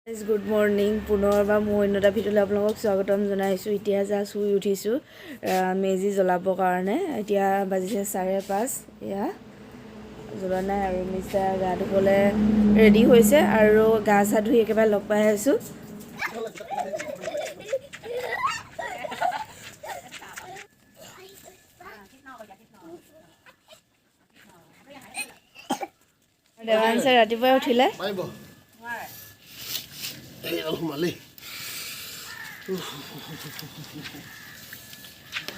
Good morning पुनरबार मैं अन्य video आपलोक स्वागतम जनाइছোঁ। इतना जास्ट शुई उठिছোঁ मेजी জ্বলাবৰ কাৰণে। এতিয়া বাজিছে 5:30। এয়া জ্বলা নাই আৰু মিছা গা ধুবলৈ ৰেডি হৈছে আৰু গা চা ধুই একেবাৰে লগ পাই আছোঁ। দেৱাংশে ৰাতিপুৱাই উঠিলে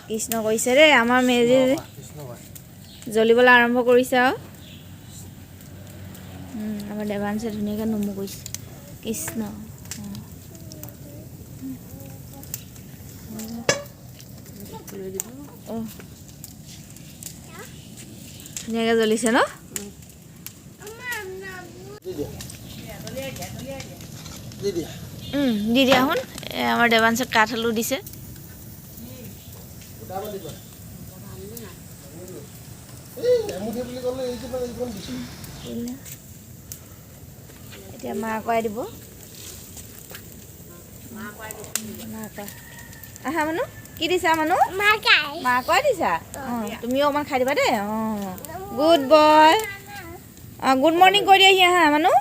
কৃষ্ণ কৈছে ৰে আমাৰ মেজি জ্বলিবলৈ আৰম্ভ কৰিছে আৰু আমাৰ দেৱাংশে ধুনীয়াকৈ নমু কৰিছে কৃষ্ণ ধুনীয়াকৈ জ্বলিছে ন দি দিয়া শুন আমাৰ দেৱাংশক কাঠ আলু দিছে এতিয়া মা কৰাই দিব আহা মানুহ কি দিছা মানুহ মা কৰাই দিছা তুমিও অকণমান খাই দিবা দেই গুড বয় গুড মৰ্ণিং কৰি আহি আহা মানুহ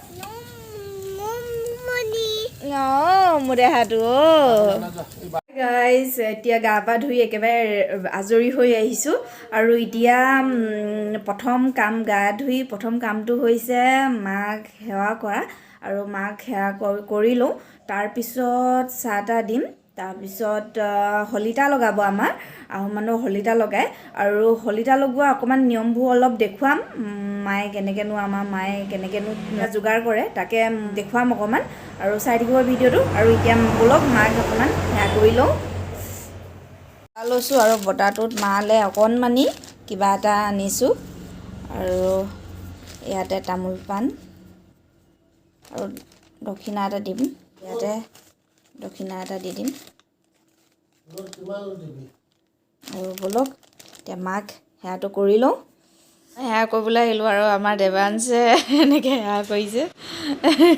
গাইজ এতিয়া গা পা ধুই একেবাৰে আজৰি হৈ আহিছোঁ আৰু এতিয়া প্ৰথম কাম গা ধুই প্ৰথম কামটো হৈছে মাক সেৱা কৰা আৰু মাক সেৱা কৰি লওঁ। তাৰপিছত চাহ তাহ দিম, তাৰপিছত শলিতা লগাব আমাৰ আহোম মানুহ শলিতা লগায় আৰু শলিতা লগোৱা অকণমান নিয়মবোৰ অলপ দেখুৱাম। মায়ে কেনেকৈনো আমাৰ মায়ে কেনেকৈনো যোগাৰ কৰে তাকে দেখুৱাম অকণমান আৰু চাই থাকিব ভিডিঅ'টো। আৰু এতিয়া ব'লক মাক অকণমান সেৱা কৰি লওঁ। লৈছোঁ আৰু বটাটোত মালে অকণমানি কিবা এটা আনিছোঁ আৰু ইয়াতে তামোল পাণ আৰু দক্ষিণা এটা দিম, ইয়াতে দক্ষিণা এটা দি দিম আৰু ব'লক এতিয়া মাক সেৱাটো কৰি লওঁ। সেৱা কৰিবলৈ আহিলোঁ আৰু আমাৰ দেৱাংশে এনেকৈ সেৱা কৰিছে।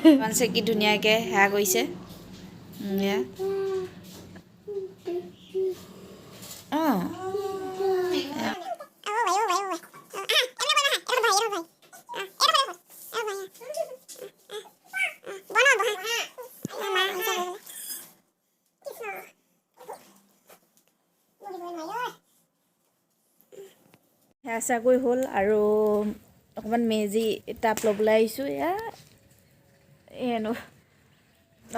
দেৱাংশে কি ধুনীয়াকৈ সেৱা কৰিছে এয়া সেৱা চেৱা কৰি হ'ল আৰু অকণমান মেজি টাপ ল'বলৈ আহিছোঁ। এয়া এনো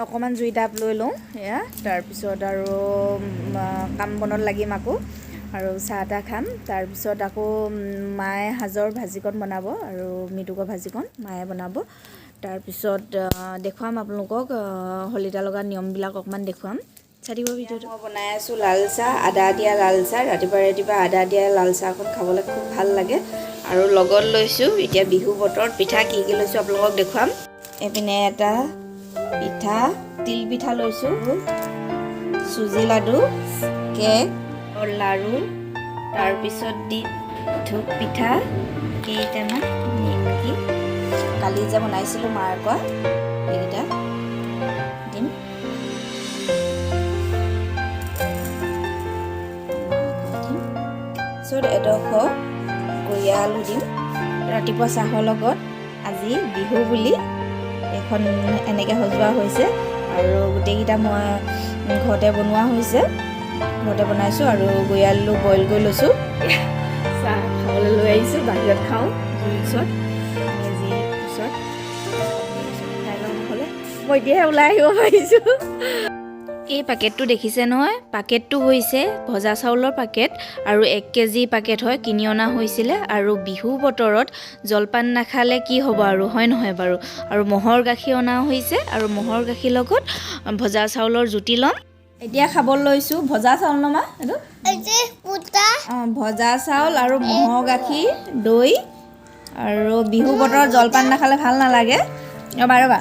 অকণমান জুই টাপ লৈ লওঁ এয়া তাৰপিছত আৰু কাম বনত লাগিম আকৌ আৰু চাহ তাহ খাম। তাৰপিছত আকৌ মায়ে সাজৰ ভাজিকণ বনাব আৰু মৃদুকৰ ভাজিকণ মায়ে বনাব। তাৰপিছত দেখুৱাম আপোনালোকক শলিতা লগা নিয়মবিলাক অকণমান দেখুৱাম। চাই দিব ভিডিঅ'টো। মই বনাই আছোঁ লাল চাহ, আদা দিয়া লাল চাহ। ৰাতিপুৱা আদা দিয়া লাল চাহখন খাবলৈ খুব ভাল লাগে আৰু লগত লৈছোঁ এতিয়া বিহু বতৰত পিঠা কি কি লৈছোঁ আপোনালোকক দেখুৱাম। এইপিনে এটা পিঠা তিল পিঠা লৈছোঁ, চুজি লাডু, কেক লাড়ু, তাৰপিছত দি ধূপ পিঠা কেইটামান নিমকি কালি যে বনাইছিলোঁ মাৰ কোৱা সেইকেইটা দিম। তাৰপিছত এডোখৰ গৰিয়া আলু দিম। ৰাতিপুৱা চাহৰ লগত আজি বিহু বুলি এখন এনেকৈ সজোৱা হৈছে আৰু গোটেইকেইটা মই ঘৰতে বনোৱা হৈছে, ঘৰতে বনাইছোঁ আৰু গৰিয়া আলু বইল কৰি লৈছোঁ। চাহ খাবলৈ লৈ আহিছোঁ, বাহিৰত খাওঁ জুইৰ ওচৰত মেজিৰ ওচৰত খাই লওঁ নহ'লে মই এতিয়াহে ওলাই আহিব পাৰিছোঁ। এই পেকেটটো দেখিছে নহয়, পেকেটটো হৈছে ভজা চাউলৰ পেকেট আৰু 1 কেজি পেকেট হয়, কিনি অনা হৈছিলে আৰু বিহু বতৰত জলপান নাখালে কি হ'ব আৰু হয় নহয় বাৰু। আৰু ম'হৰ গাখীৰ অনা হৈছে আৰু ম'হৰ গাখীৰ লগত ভজা চাউলৰ জুতি ল'ম। এতিয়া খাব লৈছোঁ ভজা চাউল নমা এইটো ভজা চাউল আৰু ম'হৰ গাখীৰ দৈ আৰু বিহু বতৰত জলপান নাখালে ভাল নালাগে। ৰ'বা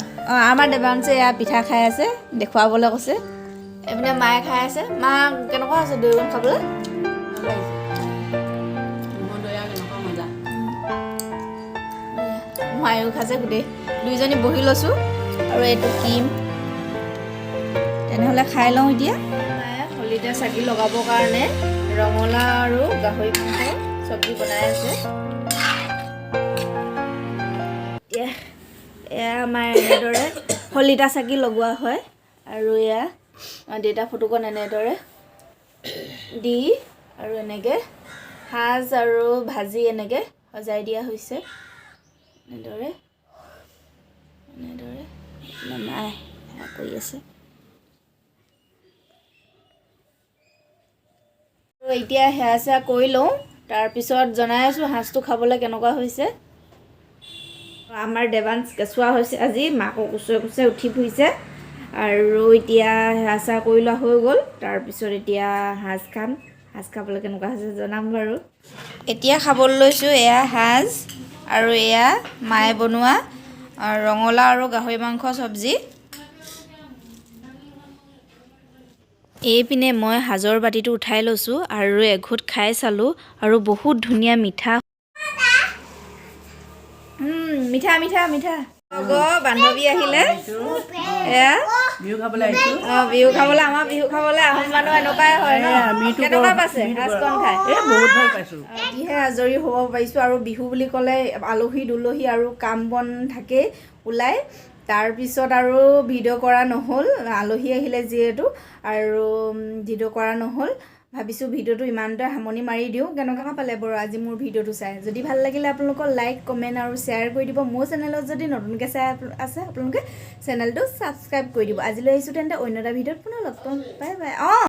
আমাৰ দেৱাংশে এয়া পিঠা খাই আছে, দেখুৱাবলৈ কৈছে। এইপিনে মায়ে খাই আছে। মা কেনেকুৱা আছে দৈকণ খাবলৈ? মায়েও খাইছে গোটেই দুইজনী বহি লৈছোঁ আৰু এইটো ক্ৰীম তেনেহ'লে খাই লওঁ এতিয়া। হলিতা চাকি লগাবৰ কাৰণে ৰঙালাও আৰু গাহৰি মাংস চব্জি বনাই আছে। এয়া আমাৰ এনেদৰে হলিতা চাকি লগোৱা হয় আৰু এয়া দেউতা ফটোখন এনেদৰে দি আৰু এনেকৈ সাজ আৰু ভাজি এনেকৈ সজাই দিয়া হৈছে। এনেদৰে নাই কৰি আছে। এতিয়া সেয়া চেয়া কৰি লওঁ, তাৰপিছত জনাই আছোঁ সাজটো খাবলৈ কেনেকুৱা হৈছে। আমাৰ দেৱাঞ্চ কেঁচুৱা হৈছে আজি, মাকক কোচে কোচে উঠি ফুৰিছে আৰু এতিয়া সেয়া চেয়া কৰি লোৱা হৈ গ'ল। তাৰপিছত এতিয়া সাজ খাম, সাজ খাবলৈ কেনেকুৱা হৈছে জনাম বাৰু। এতিয়া খাবলৈ লৈছোঁ এয়া সাজ আৰু এয়া মায়ে বনোৱা ৰঙালাও আৰু গাহৰি মাংস চব্জি। এইপিনে মই সাজৰ বাতিটো উঠাই লৈছোঁ আৰু এঘোট খাই চালোঁ আৰু বহুত ধুনীয়া মিঠা মিঠা মিঠা মিঠা। বান্ধৱী আহিলে এয়া বিহু খাবলৈ আহিছোঁ। বিহু খাবলৈ, আমাৰ বিহু খাবলৈ আহোম মানুহ এনেকুৱাই হয় ন। কেনেকুৱা পাইছে সাজকণ খাই? বহুত ভাল পাইছোঁ। ইহে আজৰি হ'ব পাৰিছোঁ আৰু বিহু বুলি ক'লে আলহী দুলহী আৰু কাম বন থাকেই ওলাই। তাৰপিছত আৰু ভিডিঅ' কৰা নহ'ল, আলহী আহিলে যিহেতু আৰু ভিডিঅ' কৰা নহ'ল। ভাবিছোঁ ভিডিঅ'টো ইমানতে সামৰণি মাৰি দিওঁ। কেনেকুৱা পালে বাৰু আজি মোৰ ভিডিঅ'টো চাই? যদি ভাল লাগিলে আপোনালোকৰ লাইক কমেণ্ট আৰু শ্বেয়াৰ কৰি দিব। মোৰ চেনেলত যদি নতুনকৈ চাই আছে আপোনালোকে চেনেলটো ছাবস্ক্ৰাইব কৰি দিব। আজিলৈ আহিছোঁ তেন্তে অন্য এটা ভিডিঅ'ত পুনৰ লগ পাম। Bye bye.